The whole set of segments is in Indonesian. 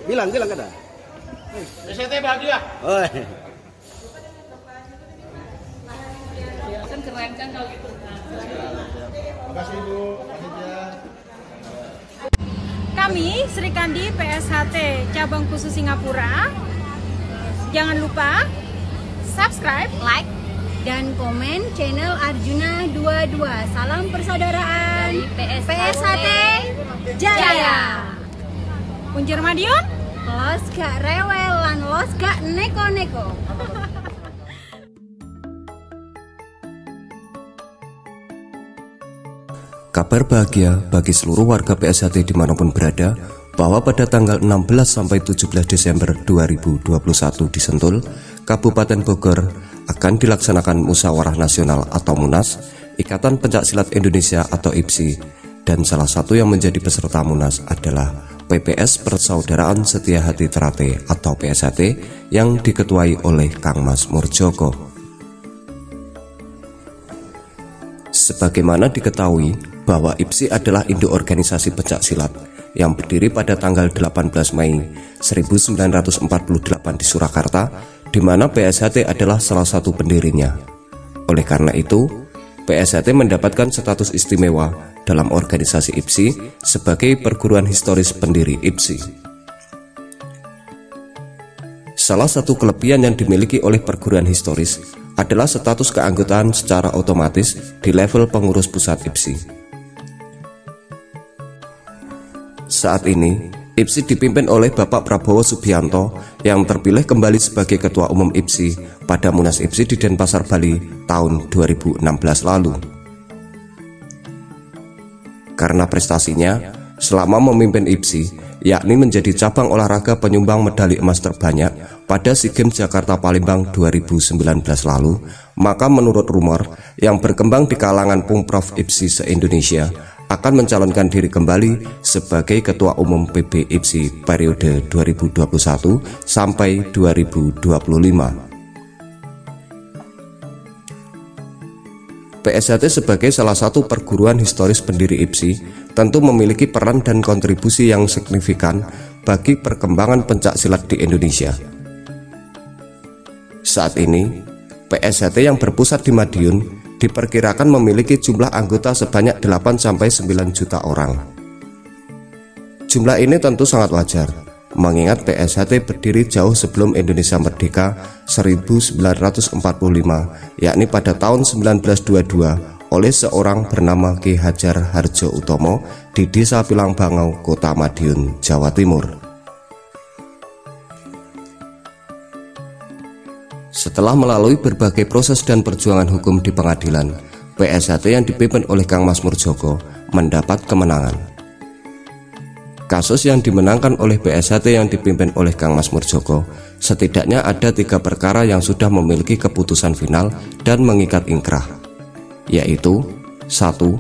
Bilang kata. PSHT bahagia. Oh. Kan keren kan kalau gitu. Terima kasih Ibu. Kami Sri Kandi PSHT Cabang Khusus Singapura. Jangan lupa subscribe, like, dan komen channel Arjuna 22. Salam persaudaraan PSHT Jaya. Punjer Madiun, los gak rewel lan los gak neko-neko. Kabar bahagia bagi seluruh warga PSHT dimanapun berada, bahwa pada tanggal 16 sampai 17 Desember 2021 di Sentul, Kabupaten Bogor akan dilaksanakan Musyawarah Nasional atau Munas Ikatan Pencaksilat Indonesia atau IPSI, dan salah satu yang menjadi peserta Munas adalah PPS Persaudaraan Setia Hati Terate atau PSHT yang diketuai oleh Kang Mas Murjoko. Sebagaimana diketahui bahwa IPSI adalah induk organisasi pencaksilat yang berdiri pada tanggal 18 Mei 1948 di Surakarta, di mana PSHT adalah salah satu pendirinya. Oleh karena itu, PSHT mendapatkan status istimewa dalam organisasi IPSI sebagai perguruan historis pendiri IPSI. Salah satu kelebihan yang dimiliki oleh perguruan historis adalah status keanggotaan secara otomatis di level pengurus pusat IPSI. Saat ini, IPSI dipimpin oleh Bapak Prabowo Subianto yang terpilih kembali sebagai Ketua Umum IPSI pada Munas IPSI di Denpasar, Bali tahun 2016 lalu. Karena prestasinya selama memimpin IPSI, yakni menjadi cabang olahraga penyumbang medali emas terbanyak pada SEA Games Jakarta Palembang 2019 lalu, maka menurut rumor yang berkembang di kalangan Pumprov IPSI se-Indonesia akan mencalonkan diri kembali sebagai Ketua Umum PB IPSI periode 2021 sampai 2025. PSHT sebagai salah satu perguruan historis pendiri IPSI tentu memiliki peran dan kontribusi yang signifikan bagi perkembangan pencaksilat di Indonesia. Saat ini, PSHT yang berpusat di Madiun diperkirakan memiliki jumlah anggota sebanyak 8-9 juta orang. Jumlah ini tentu sangat wajar, mengingat PSHT berdiri jauh sebelum Indonesia merdeka 1945, yakni pada tahun 1922 oleh seorang bernama Ki Hajar Harjo Utomo di Desa Pilangbangau, Kota Madiun, Jawa Timur. Setelah melalui berbagai proses dan perjuangan hukum di pengadilan, PSHT yang dipimpin oleh Kang Mas Murjoko mendapat kemenangan. Kasus yang dimenangkan oleh PSHT yang dipimpin oleh Kang Mas Murjoko, setidaknya ada 3 perkara yang sudah memiliki keputusan final dan mengikat ingkrah, yaitu 1.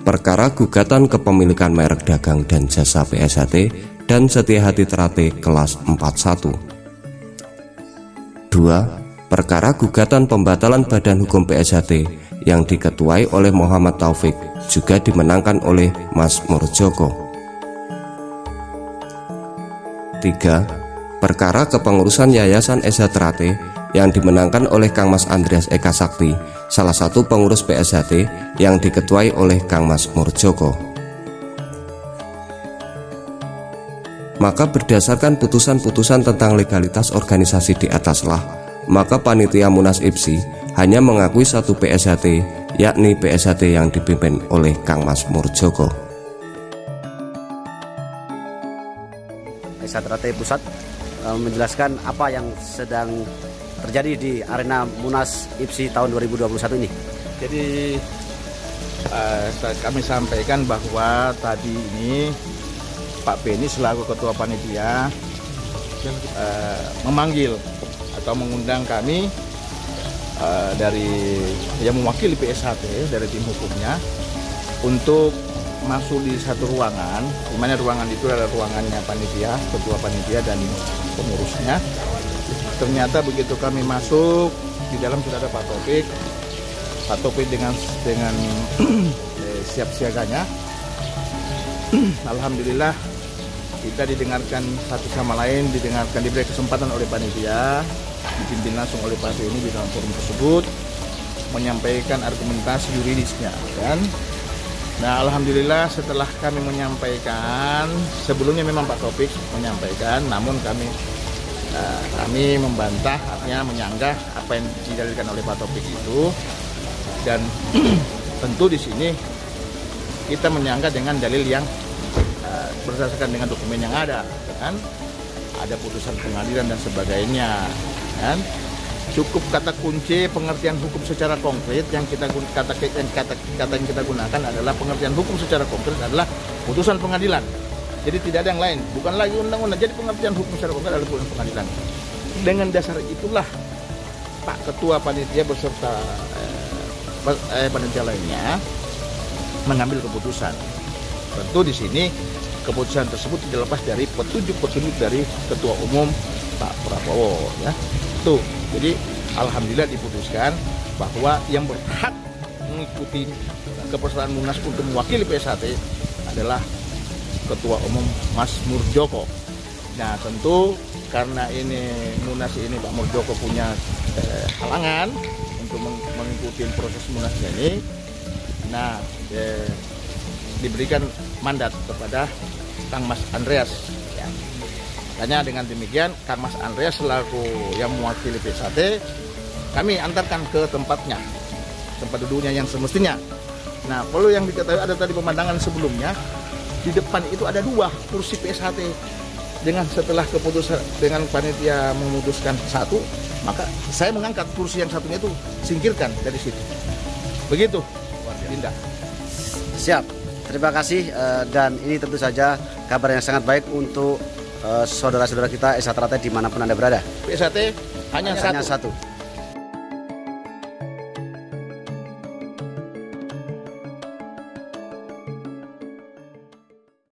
Perkara gugatan kepemilikan merek dagang dan jasa PSHT dan Setia Hati Terate kelas 41. 2. Perkara gugatan pembatalan badan hukum PSHT yang diketuai oleh Muhammad Taufik juga dimenangkan oleh Mas Murjoko. 3. Perkara kepengurusan Yayasan SH Terate yang dimenangkan oleh Kang Mas Andreas Eka Sakti, salah satu pengurus PSHT yang diketuai oleh Kang Mas Murjoko. Maka berdasarkan putusan-putusan tentang legalitas organisasi di ataslah, maka panitia Munas IPSI hanya mengakui satu PSHT, yakni PSHT yang dipimpin oleh Kang Mas Murjoko. SH Terate Pusat menjelaskan apa yang sedang terjadi di arena Munas IPSI tahun 2021 ini. Jadi kami sampaikan bahwa tadi ini Pak Beni selaku Ketua Panitia memanggil atau mengundang kami dari yang mewakili PSHT dari tim hukumnya untuk masuk di satu ruangan, di mana ruangan itu adalah ruangannya panitia, ketua panitia dan pengurusnya. Ternyata begitu kami masuk, di dalam sudah ada Pak Taufik. Pak Taufik dengan siap siaganya. Alhamdulillah kita didengarkan satu sama lain, diberi kesempatan oleh panitia, dipimpin langsung oleh Pak ini di dalam forum tersebut, menyampaikan argumentasi yuridisnya kan. Nah, alhamdulillah setelah kami menyampaikan, sebelumnya memang Pak Taufik menyampaikan, namun kami membantah, artinya menyanggah apa yang didalilkan oleh Pak Taufik itu, dan tentu di sini kita menyanggah dengan dalil yang berdasarkan dengan dokumen yang ada, kan? Ada putusan pengadilan dan sebagainya, kan? Cukup kata kunci pengertian hukum secara konkret yang kita gunakan adalah pengertian hukum secara konkret adalah putusan pengadilan. Jadi tidak ada yang lain, bukan lagi undang-undang. Jadi pengertian hukum secara konkret adalah putusan pengadilan. Dengan dasar itulah Pak Ketua Panitia beserta panitia lainnya mengambil keputusan. Tentu di sini keputusan tersebut tidak lepas dari petunjuk-petunjuk dari Ketua Umum Pak Prabowo, ya. Tuh, jadi alhamdulillah diputuskan bahwa yang berhak mengikuti kepesertaan Munas untuk mewakili PSHT adalah Ketua Umum Mas Murdjoko. Nah, tentu karena ini Munas ini Pak Murdjoko punya halangan untuk mengikuti proses Munasnya ini. Nah, diberikan mandat kepada Kang Mas Andreas. Hanya dengan demikian, Kang Mas Andreas selaku yang mewakili PSHT, kami antarkan ke tempatnya, tempat duduknya yang semestinya. Nah, perlu yang diketahui ada tadi pemandangan sebelumnya, di depan itu ada 2 kursi PSHT. Dengan setelah keputusan dengan panitia memutuskan 1, maka saya mengangkat kursi yang satunya itu, singkirkan dari situ. Begitu, Dinda. Siap, terima kasih, dan ini tentu saja kabar yang sangat baik untuk saudara-saudara kita PSHT dimanapun Anda berada. PSHT hanya satu.